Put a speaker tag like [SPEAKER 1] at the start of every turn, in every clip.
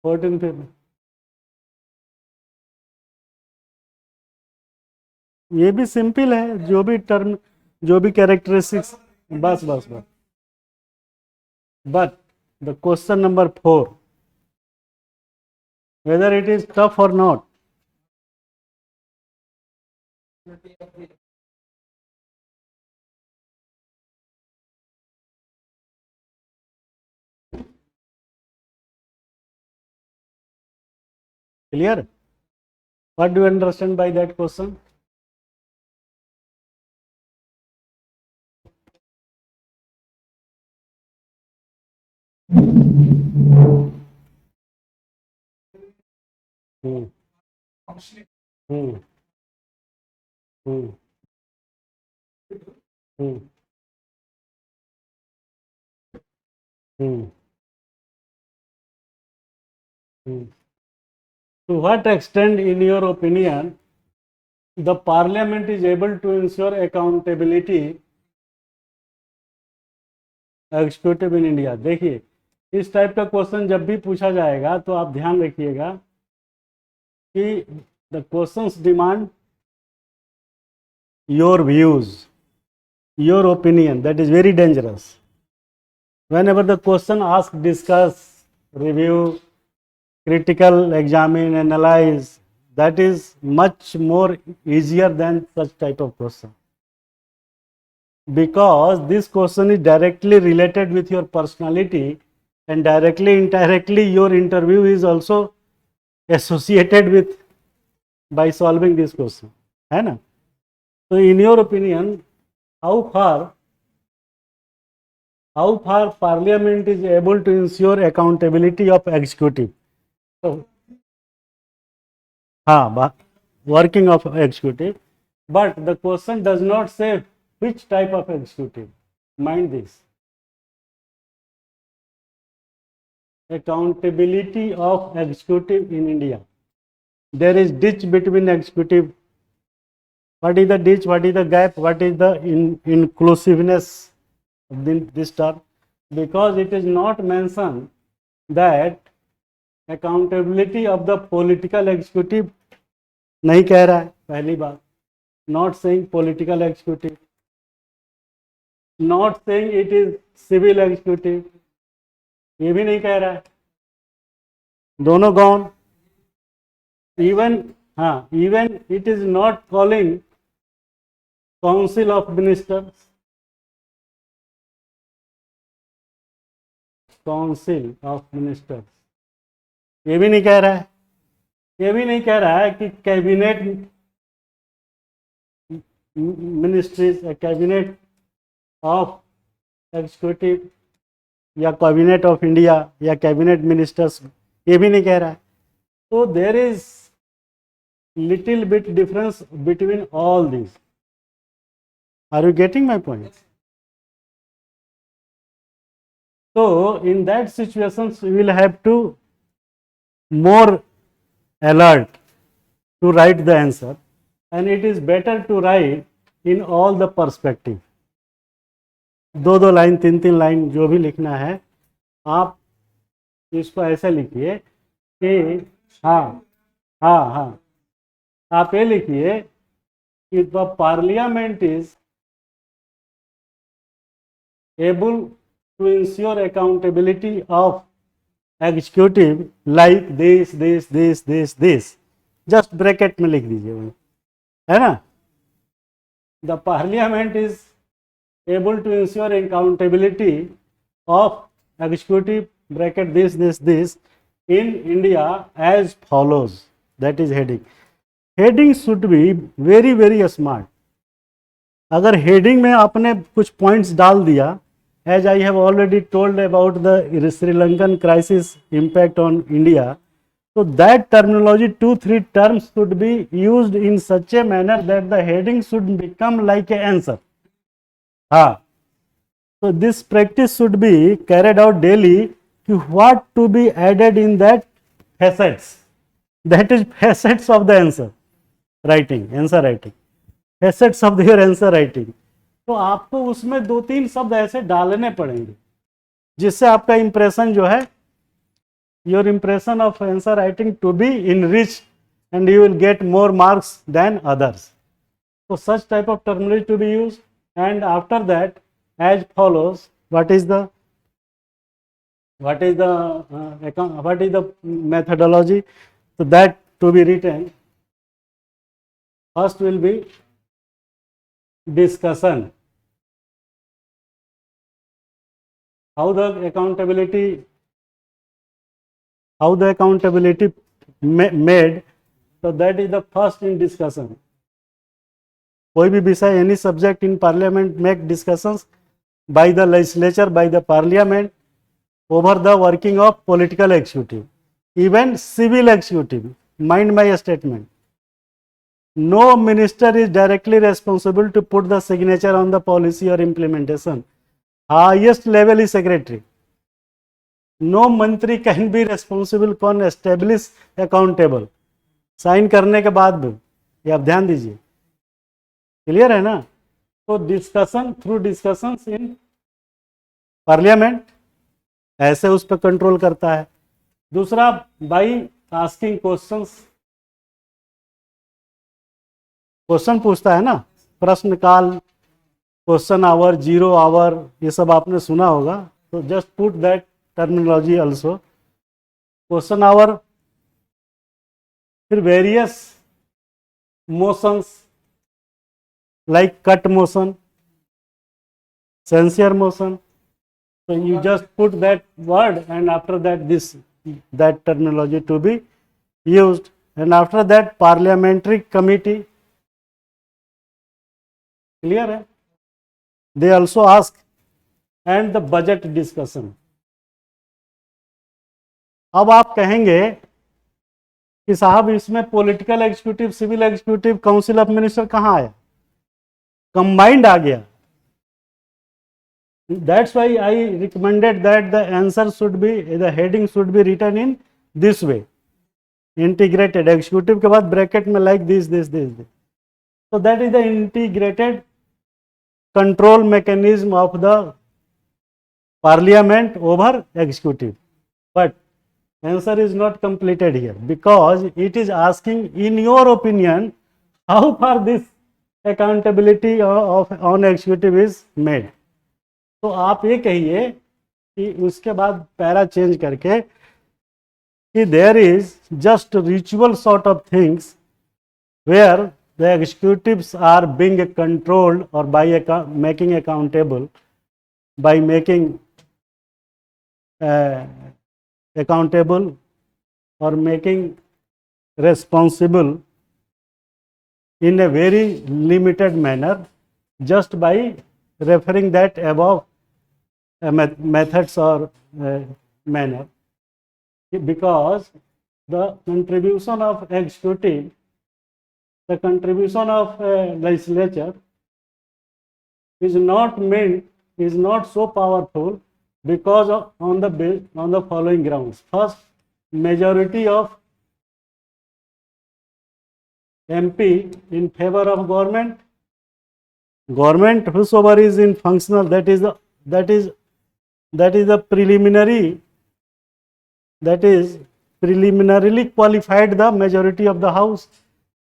[SPEAKER 1] 14 पे ये भी सिंपल है, जो भी टर्म, जो भी कैरेक्टरिस्टिक्स, बस बस बस। But the question number 4, whether it is tough or not. Clear? What do you understand by that question? Hmm. Hmm. Hmm. Hmm. Hmm. Hmm. To what extent, in your opinion, the parliament is able to ensure accountability executive in India? देखिए, इस type का question जब भी पूछा जाएगा तो आप ध्यान रखिएगा कि the questions demand your views, your opinion. That is very dangerous. whenever the question ask, discuss, review, critical, examine, analyze, that is much more easier than such type of question, because this question is directly related with your personality, and directly indirectly your interview is also associated with by solving this question, है ना? So in your opinion, how far parliament is able to ensure accountability of executive? So हाँ, working of executive, but the question does not say which type of executive. Mind this. Accountability of executive in India. There is ditch between executive. What is the ditch? What is the gap? What is the inclusiveness of this term? Because it is not mentioned that accountability of the political executive नहीं कह रहा है, पहली बात. Not saying political executive, not saying it is civil executive, ये भी नहीं कह रहा है. दोनों गौन. Even it is not calling council of ministers, council of ministers, ये भी नहीं कह रहा है. ये भी नहीं कह रहा है कि cabinet ministries, cabinet of executive या कैबिनेट ऑफ इंडिया या कैबिनेट मिनिस्टर्स, ये भी नहीं कह रहा है. तो there is little bit difference between all this. Are you getting my point? So in that situations we will have to more alert to write the answer, and it is better to write in all the perspective. दो line, तीन line जो भी लिखना है आप इसको ऐसे लिखिए कि हाँ आप ये लिखिए कि the parliament is able to ensure accountability of executive like this. Just bracket में लिख दीजिए, है ना? The parliament is able to ensure accountability of executive bracket this in India as follows. That is heading. Heading should be very very smart. अगर heading में आपने कुछ points डाल दिया, as I have already told about the Sri Lankan crisis impact on India, so that terminology, 2-3 terms should be used in such a manner that the heading should become like an answer. So this practice should be carried out daily. What to be added in that facets? That is facets of the answer writing, facets of your answer writing. तो आपको उसमें 2-3 शब्द ऐसे डालने पड़ेंगे जिससे आपका impression जो है your impression of answer writing to be enriched and you will get more marks than others. So such type of terminology to be used, and after that as follows, what is the methodology, so that to be written. First will be discussion, how the accountability made, so that is the first in discussion. कोई भी विषय, any subject in parliament make discussions by the legislature, by the parliament over the working of political executive, even civil executive. Mind my statement. No minister is directly responsible to put the signature on the policy or implementation. Highest level is secretary. No मंत्री can be responsible, कौन establish accountable, sign करने के बाद भी, ये आप ध्यान दीजिए, क्लियर है ना. तो discussion, through discussions in parliament, ऐसे उस पर कंट्रोल करता है. दूसरा बाई आस्किंग क्वेश्चंस, क्वेश्चन पूछता है ना, प्रश्न काल, क्वेश्चन आवर, 0 आवर, ये सब आपने सुना होगा. तो just put that terminology also. Question hour, फिर various motions like cut motion, censure motion. So you just put that word, and after that that terminology to be used. And after that parliamentary committee, clear है, they also ask, and the budget discussion. अब आप कहेंगे कि साहब इसमें political executive, civil executive, council of minister कहाँ आया, combined आ गया. That's why I recommended that the answer should be, the heading should be written in this way, integrated. Executive के बाद ब्रैकेट में like this. So that is the integrated control mechanism of the parliament over executive. But answer is not completed here, because it is asking, in your opinion, how far this accountability of on executive is made. तो आप ये कहिए कि उसके बाद para change करके कि there is just ritual sort of things where the executives are being controlled or by making accountable, by making accountable or making responsible in a very limited manner, just by referring that above methods or manner, because the contribution of executive, the contribution of legislature is not meant, is not so powerful, because of on the following grounds. First, majority of MP in favor of government, whosoever is in functional, that is the preliminary, that is preliminarily qualified the majority of the house.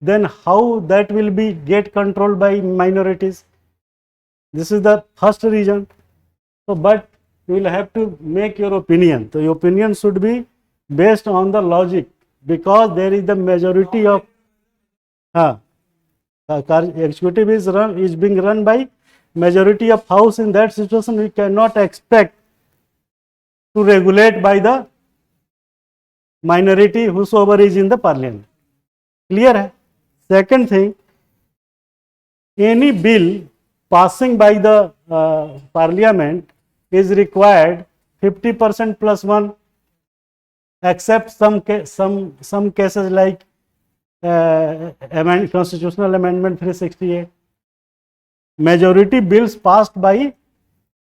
[SPEAKER 1] Then how that will be get controlled by minorities? This is the first reason. So but you will have to make your opinion. So your opinion should be based on the logic, because there is the majority of executive is being run by majority of house. In that situation we cannot expect to regulate by the minority, whosoever is in the parliament. Clear hai? Second thing, any bill passing by the parliament is required 50% plus 1, except some cases like constitutional amendment 368. Majority bills passed by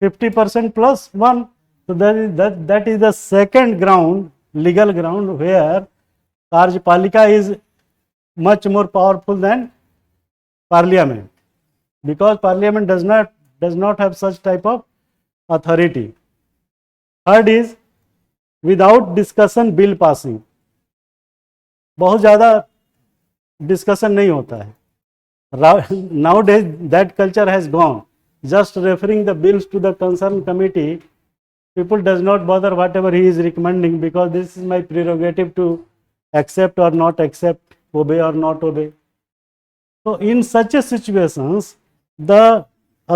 [SPEAKER 1] 50% plus 1. So that is the second ground, legal ground, where Karjapalika is much more powerful than parliament, because parliament does not have such type of authority. Third is, without discussion bill passing, बहुत ज़्यादा discussion नहीं होता है. Nowadays that culture has gone. Just referring the bills to the concerned committee, people does not bother whatever he is recommending, because this is my prerogative to accept or not accept, obey or not obey. So in such a situations, the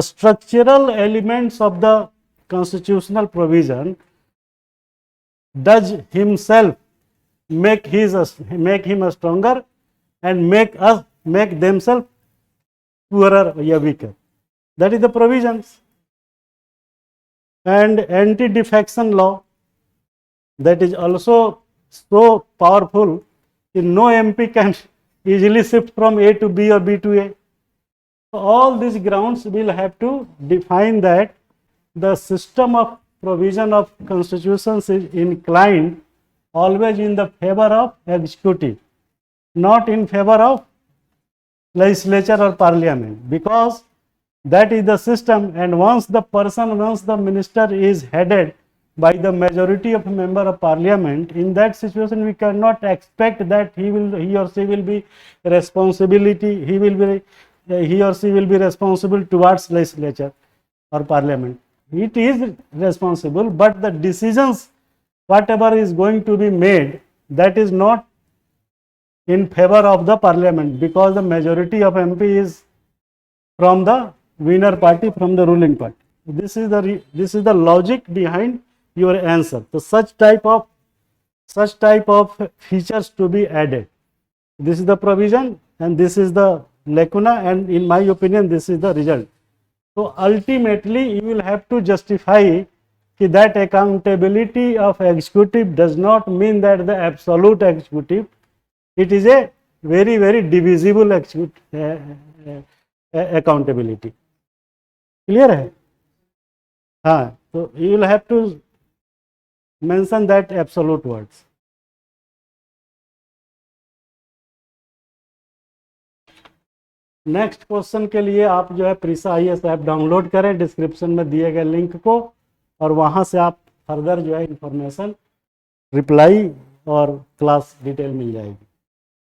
[SPEAKER 1] structural elements of the constitutional provision does himself make him a stronger and make themselves poorer or weaker. That is the provisions. And anti-defection law, that is also so powerful that no MP can easily shift from A to B or B to A. So all these grounds will have to define that the system of provision of constitutions is inclined always in the favor of executive, not in favor of legislature or parliament, because that is the system. And once the minister is headed by the majority of member of parliament, in that situation we cannot expect that he or she will be responsible towards legislature or parliament. It is responsible, but the decisions whatever is going to be made, that is not in favor of the parliament, because the majority of MP is from the winner party, from the ruling party. This is the logic behind your answer. So such type of features to be added. This is the provision and this is the lacuna, and in my opinion this is the result. So ultimately you will have to justify that accountability of executive does not mean that the absolute executive. It is a very, very divisible accountability. Clear है? हाँ, so you will have to mention that absolute words. Next question के लिए आप जो है प्रीसा IAS app download करें, description में दिए गए लिंक को, और वहां से आप फर्दर जो है इंफॉर्मेशन, रिप्लाई और क्लास डिटेल मिल जाएगी.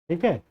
[SPEAKER 1] ठीक है.